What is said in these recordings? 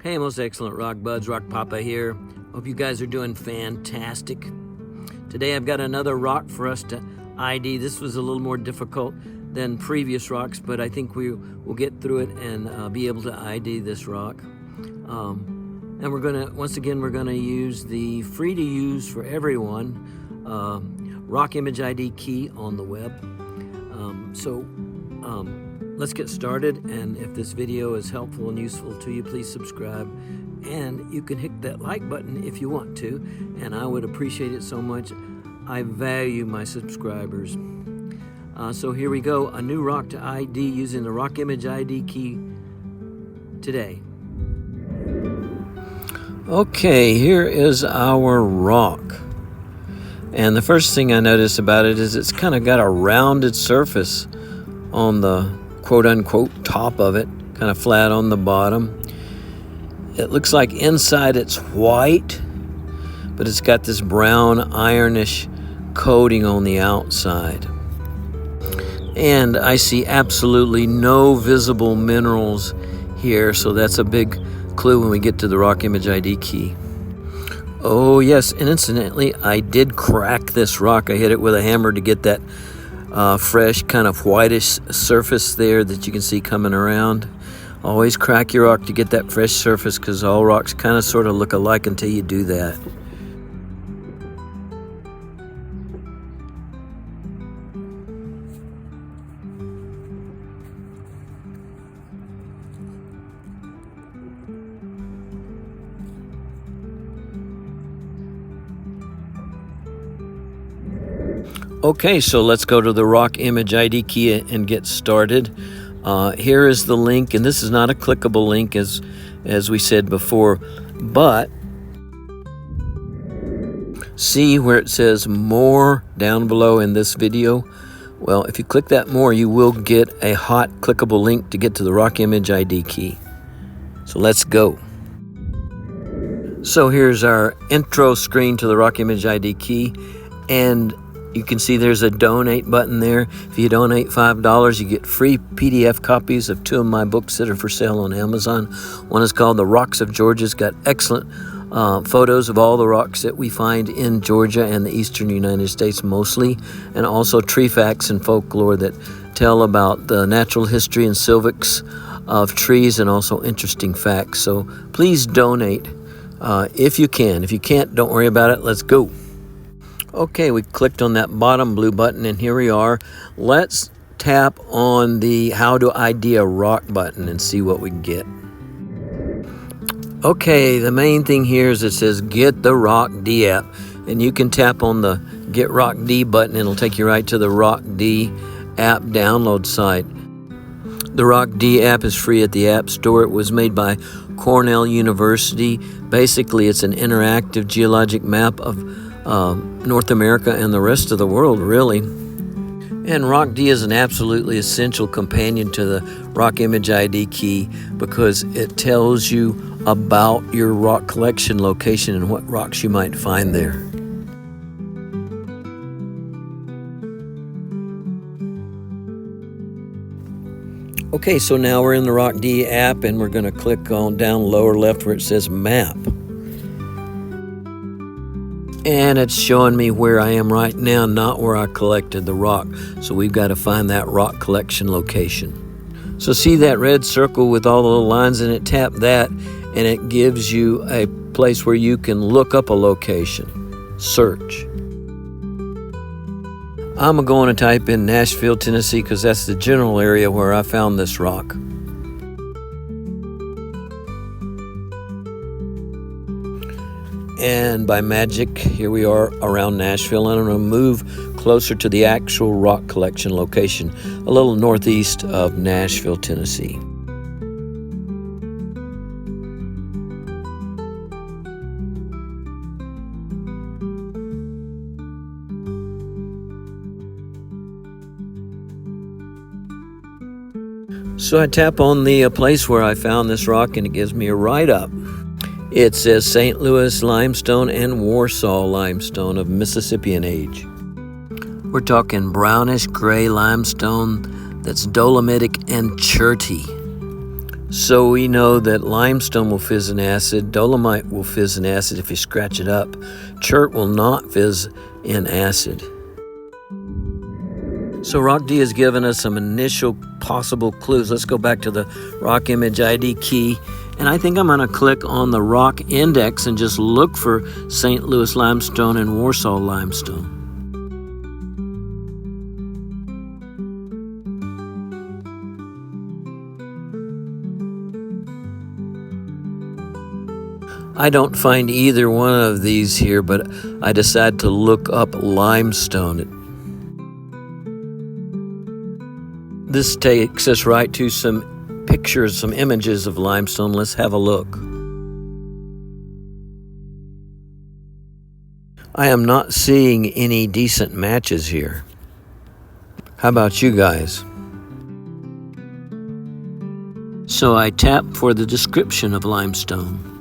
Hey, most excellent rock buds, Rock Papa here. Hope you guys are doing fantastic. Today I've got another rock for us to ID. This was a little more difficult than previous rocks, but I think we will get through it and be able to ID this rock. And we're gonna use the free to use for everyone rock image ID key on the web. Let's get started, and if this video is helpful and useful to you, please subscribe, and you can hit that like button if you want to, and I would appreciate it so much. I value my subscribers. So here we go, a new rock to ID using the rock image ID key today. Okay, here is our rock, and the first thing I notice about it is it's kind of got a rounded surface on the quote-unquote top of it, kind of flat on the bottom. It looks like inside it's white, but it's got this brown ironish coating on the outside. And I see absolutely no visible minerals here, so that's a big clue when we get to the rock image ID key. Oh yes, and incidentally, I did crack this rock. I hit it with a hammer to get that fresh kind of whitish surface there that you can see coming around. Always crack your rock to get that fresh surface, because all rocks kind of sort of look alike until you do that. Okay, so let's go to the rock image ID key and get started. Here is the link, and this is not a clickable link as we said before, but see where it says more down below in this video? Well, if you click that more, you will get a hot clickable link to get to the rock image ID key. So let's go. So here's our intro screen to the rock image ID key, and you can see there's a donate button there. If you donate $5, you get free PDF copies of 2 of my books that are for sale on Amazon. One is called The Rocks of Georgia. It's got excellent photos of all the rocks that we find in Georgia and the eastern United States mostly, and also tree facts and folklore that tell about the natural history and silvics of trees, and also interesting facts. So please donate if you can. If you can't, don't worry about it. Let's go. Okay, we clicked on that bottom blue button, and here we are. Let's tap on the How to ID a Rock button and see what we get. Okay, the main thing here is it says Get the Rock D app, and you can tap on the Get Rock D button, and it'll take you right to the Rock D app download site. The Rock D app is free at the App Store. It was made by Cornell University. Basically, it's an interactive geologic map of North America and the rest of the world, really. And Rock D is an absolutely essential companion to the rock image ID key, because it tells you about your rock collection location and what rocks you might find there. Okay, so now we're in the Rock D app, and we're going to click on down lower left where it says Map. And it's showing me where I am right now, not where I collected the rock. So we've got to find that rock collection location. So see that red circle with all the little lines in it? Tap that, and it gives you a place where you can look up a location. Search. I'm going to type in Nashville, Tennessee, because that's the general area where I found this rock. And by magic, here we are around Nashville, and I'm going to move closer to the actual rock collection location, a little northeast of Nashville, Tennessee. So I tap on the place where I found this rock, and it gives me a write-up. It says St. Louis limestone and Warsaw limestone of Mississippian age. We're talking brownish gray limestone that's dolomitic and cherty. So we know that limestone will fizz in acid, dolomite will fizz in acid if you scratch it up. Chert will not fizz in acid. So Rock D has given us some initial possible clues. Let's go back to the rock image ID key. And I think I'm going to click on the rock index and just look for St. Louis limestone and Warsaw limestone. I don't find either one of these here, but I decide to look up limestone. This takes us right to some pictures, some images of limestone. Let's have a look. I am not seeing any decent matches here. How about you guys? So I tap for the description of limestone.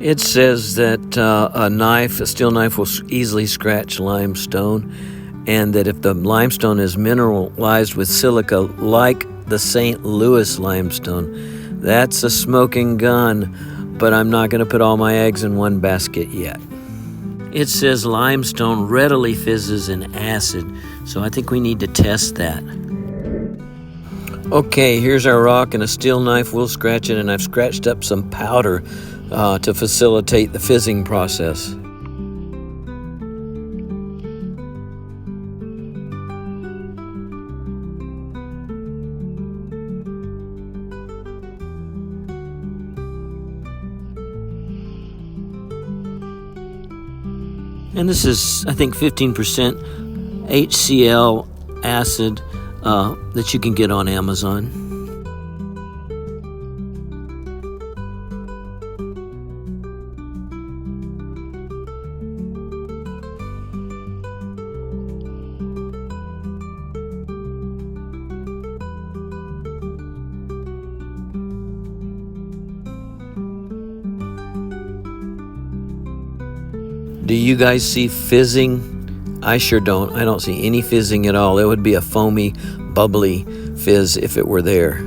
It says that a steel knife will easily scratch limestone, and that if the limestone is mineralized with silica like the St. Louis limestone, that's a smoking gun, but I'm not going to put all my eggs in one basket yet. It says limestone readily fizzes in acid, so I think we need to test that. Okay, here's our rock, and a steel knife will scratch it, and I've scratched up some powder to facilitate the fizzing process. And this is, I think, 15% HCl acid that you can get on Amazon. Do you guys see fizzing? I sure don't. I don't see any fizzing at all. It would be a foamy, bubbly fizz if it were there.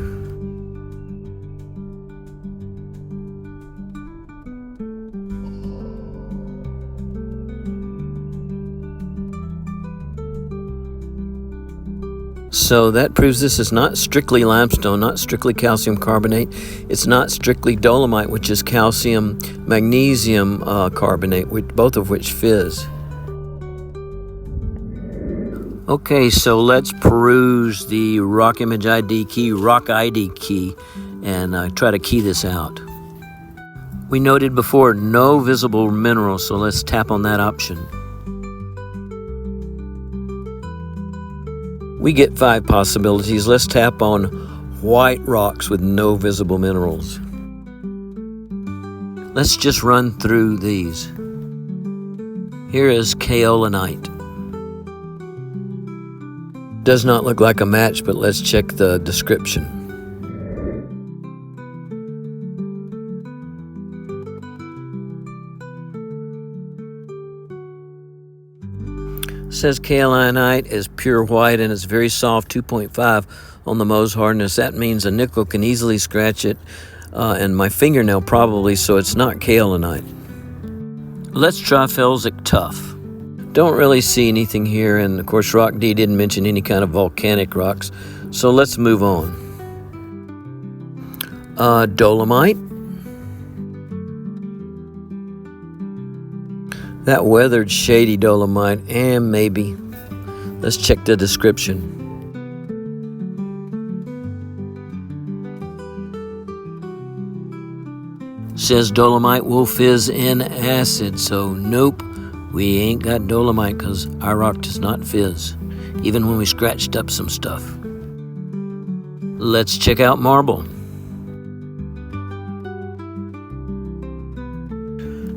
So that proves this is not strictly limestone, not strictly calcium carbonate. It's not strictly dolomite, which is calcium magnesium carbonate, both of which fizz. Okay, so let's peruse the rock image ID key, rock ID key, and try to key this out. We noted before no visible minerals, so let's tap on that option. We get 5 possibilities. Let's tap on white rocks with no visible minerals. Let's just run through these. Here is kaolinite. Does not look like a match, but let's check the description. Says kaolinite is pure white and it's very soft, 2.5 on the Mohs hardness. That means a nickel can easily scratch it, and my fingernail probably, so it's not kaolinite. Let's try felsic tuff. Don't really see anything here, and of course Rock D didn't mention any kind of volcanic rocks, so let's move on. Dolomite. That weathered, shady dolomite, and maybe. Let's check the description. Says dolomite will fizz in acid, so nope, we ain't got dolomite because our rock does not fizz, even when we scratched up some stuff. Let's check out marble.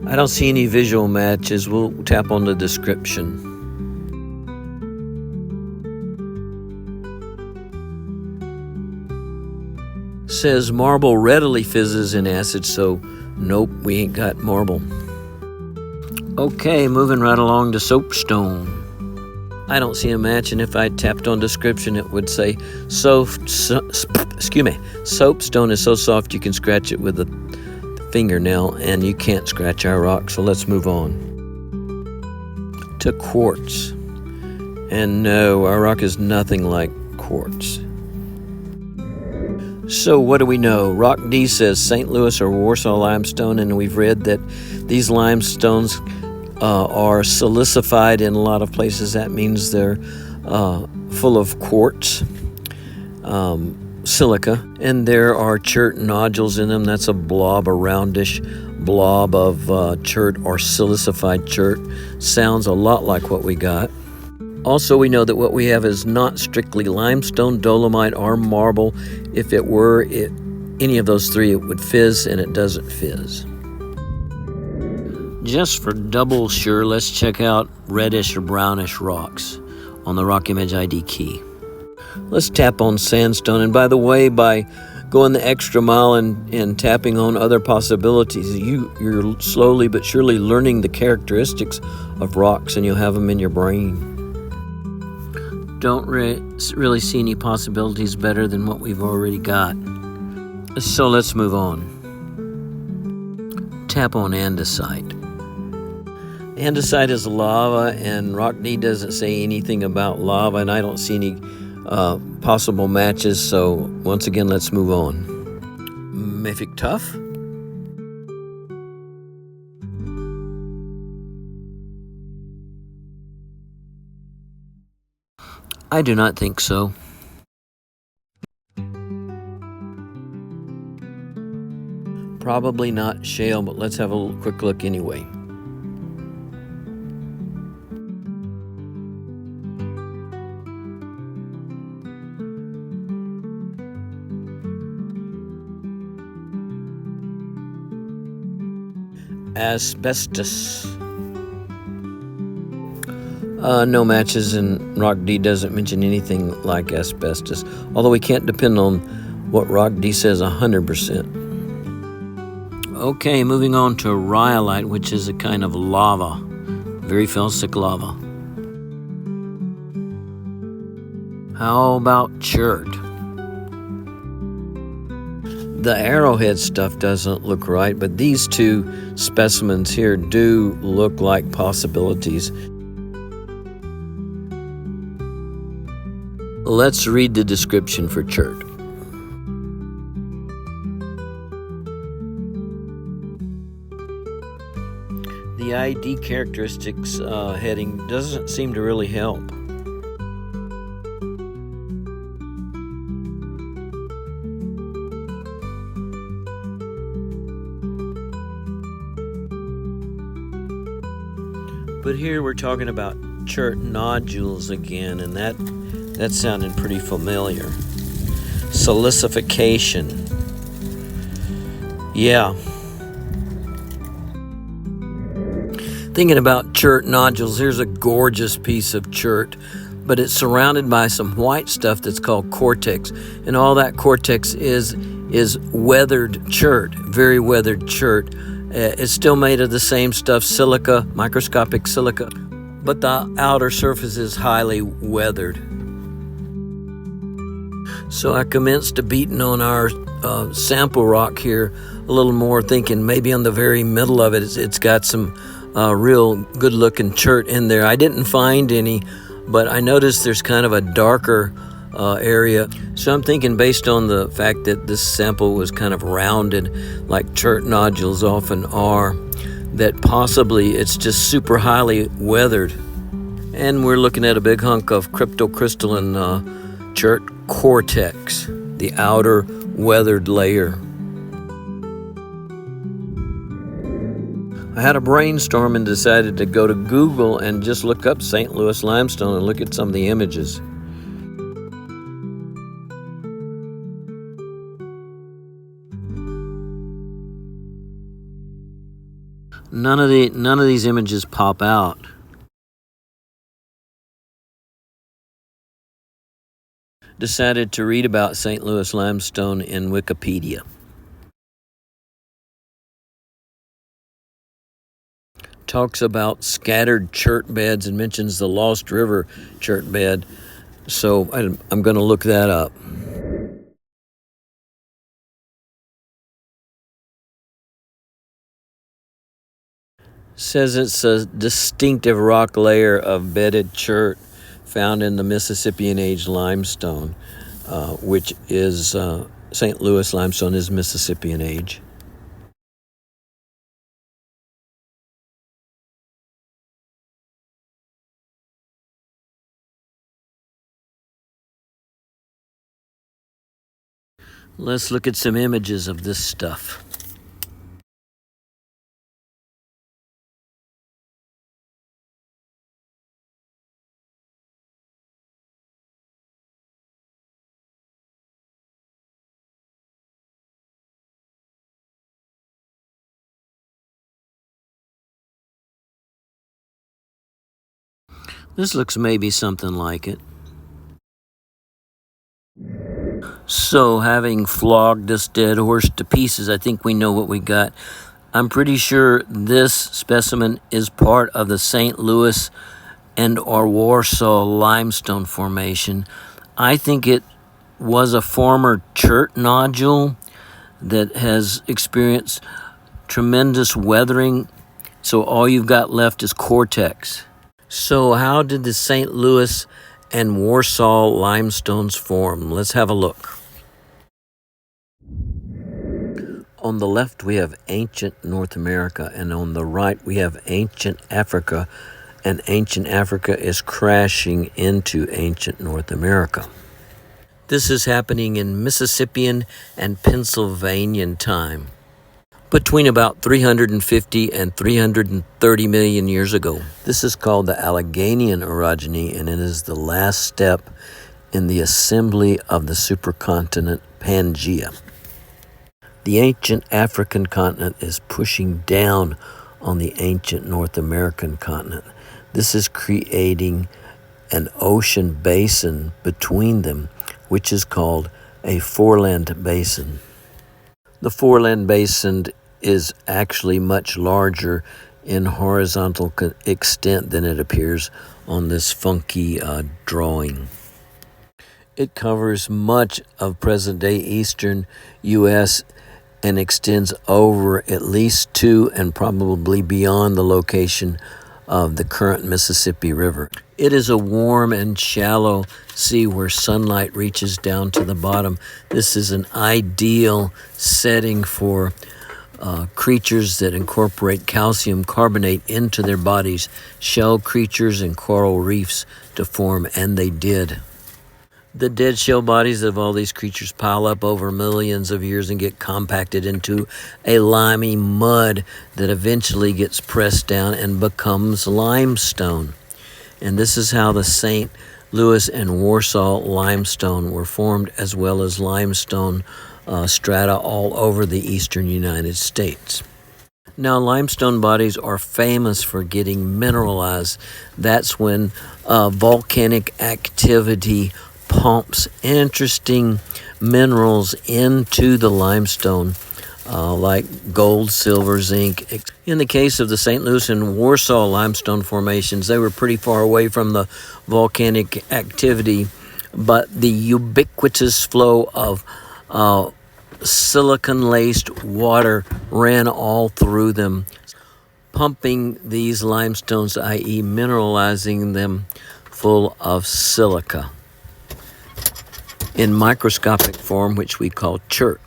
I don't see any visual matches. We'll tap on the description. Says marble readily fizzes in acid, so nope, we ain't got marble. Okay, moving right along to soapstone. I don't see a match, and if I tapped on description, it would say soapstone is so soft you can scratch it with a fingernail, and you can't scratch our rock. So let's move on to quartz. And no, our rock is nothing like quartz. So what do we know? Rock D says St. Louis or Warsaw limestone, and we've read that these limestones are silicified in a lot of places. That means they're full of quartz, silica, and there are chert nodules in them. That's a blob, a roundish blob of chert or silicified chert. Sounds a lot like what we got. Also, we know that what we have is not strictly limestone, dolomite, or marble. If it were any of those three, it would fizz, and it doesn't fizz. Just for double sure, let's check out reddish or brownish rocks on the rock image ID key. Let's tap on sandstone, and by the way, by going the extra mile and tapping on other possibilities, you're slowly but surely learning the characteristics of rocks, and you'll have them in your brain. Don't really see any possibilities better than what we've already got. So let's move on. Tap on andesite. Andesite is lava, and Rock D doesn't say anything about lava, and I don't see any possible matches, so once again, let's move on. Mythic Tuff? I do not think so. Probably not shale, but let's have a quick look anyway. Asbestos. No matches, and Rock D doesn't mention anything like asbestos, although we can't depend on what Rock D says 100%. Okay, moving on to rhyolite, which is a kind of lava, very felsic lava. How about chert? The arrowhead stuff doesn't look right, but these two specimens here do look like possibilities. Let's read the description for chert. The ID characteristics heading doesn't seem to really help. But here we're talking about chert nodules again, and that's sounding pretty familiar. Silicification. Yeah. Thinking about chert nodules, here's a gorgeous piece of chert, but it's surrounded by some white stuff that's called cortex, and all that cortex is weathered chert, very weathered chert. It's still made of the same stuff, silica, microscopic silica, but the outer surface is highly weathered. So I commenced to beating on our sample rock here a little more, thinking maybe on the very middle of it, it's got some real good-looking chert in there. I didn't find any, but I noticed there's kind of a darker area. So I'm thinking, based on the fact that this sample was kind of rounded like chert nodules often are, that possibly it's just super highly weathered. And we're looking at a big hunk of cryptocrystalline chert cortex, the outer weathered layer. I had a brainstorm and decided to go to Google and just look up St. Louis limestone and look at some of the images. None of these images pop out. Decided to read about St. Louis limestone in Wikipedia. talks about scattered chert beds and mentions the Lost River chert bed. So I'm going to look that up. Says it's a distinctive rock layer of bedded chert found in the Mississippian age limestone, which is St. Louis limestone is Mississippian age. Let's look at some images of this stuff. This looks maybe something like it. So, having flogged this dead horse to pieces, I think we know what we got. I'm pretty sure this specimen is part of the St. Louis and or Warsaw limestone formation. I think it was a former chert nodule that has experienced tremendous weathering, so all you've got left is cortex. So how did the St. Louis and Warsaw limestones form? Let's have a look. On the left we have ancient North America, and on the right we have ancient Africa, and ancient Africa is crashing into ancient North America. This is happening in Mississippian and Pennsylvanian time, between about 350 and 330 million years ago. This is called the Alleghanian orogeny, and it is the last step in the assembly of the supercontinent Pangaea. The ancient African continent is pushing down on the ancient North American continent. This is creating an ocean basin between them, which is called a foreland basin. The foreland basin is actually much larger in horizontal extent than it appears on this funky drawing. It covers much of present-day eastern U.S. and extends over at least to and probably beyond the location of the current Mississippi River. It is a warm and shallow sea where sunlight reaches down to the bottom. This is an ideal setting for creatures that incorporate calcium carbonate into their bodies, shell creatures and coral reefs to form, and they did. The dead shell bodies of all these creatures pile up over millions of years and get compacted into a limey mud that eventually gets pressed down and becomes limestone. And this is how the St. Louis and Warsaw limestone were formed, as well as limestone strata all over the eastern United States. Now, limestone bodies are famous for getting mineralized. That's when volcanic activity pumps interesting minerals into the limestone, like gold, silver, zinc. In the case of the St. Louis and Warsaw limestone formations, they were pretty far away from the volcanic activity, but the ubiquitous flow of silicon-laced water ran all through them, pumping these limestones, i.e. mineralizing them full of silica in microscopic form, which we call chert.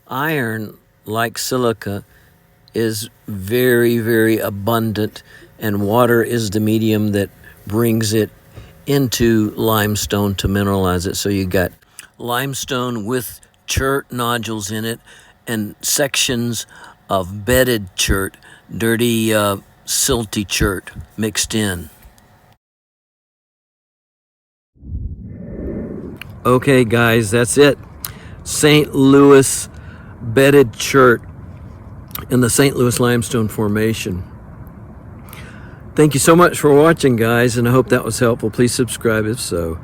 Iron, like silica, is very, very abundant, and water is the medium that brings it into limestone to mineralize it. So you got limestone with chert nodules in it and sections of bedded chert, dirty, silty chert mixed in. Okay, guys, that's it. St. Louis bedded chert in the St. Louis limestone formation. Thank you so much for watching, guys, and I hope that was helpful. Please subscribe if so.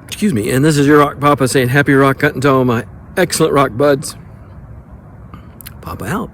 Excuse me. And this is your Rock Papa saying happy rock hunting to all my excellent rock buds. Papa out.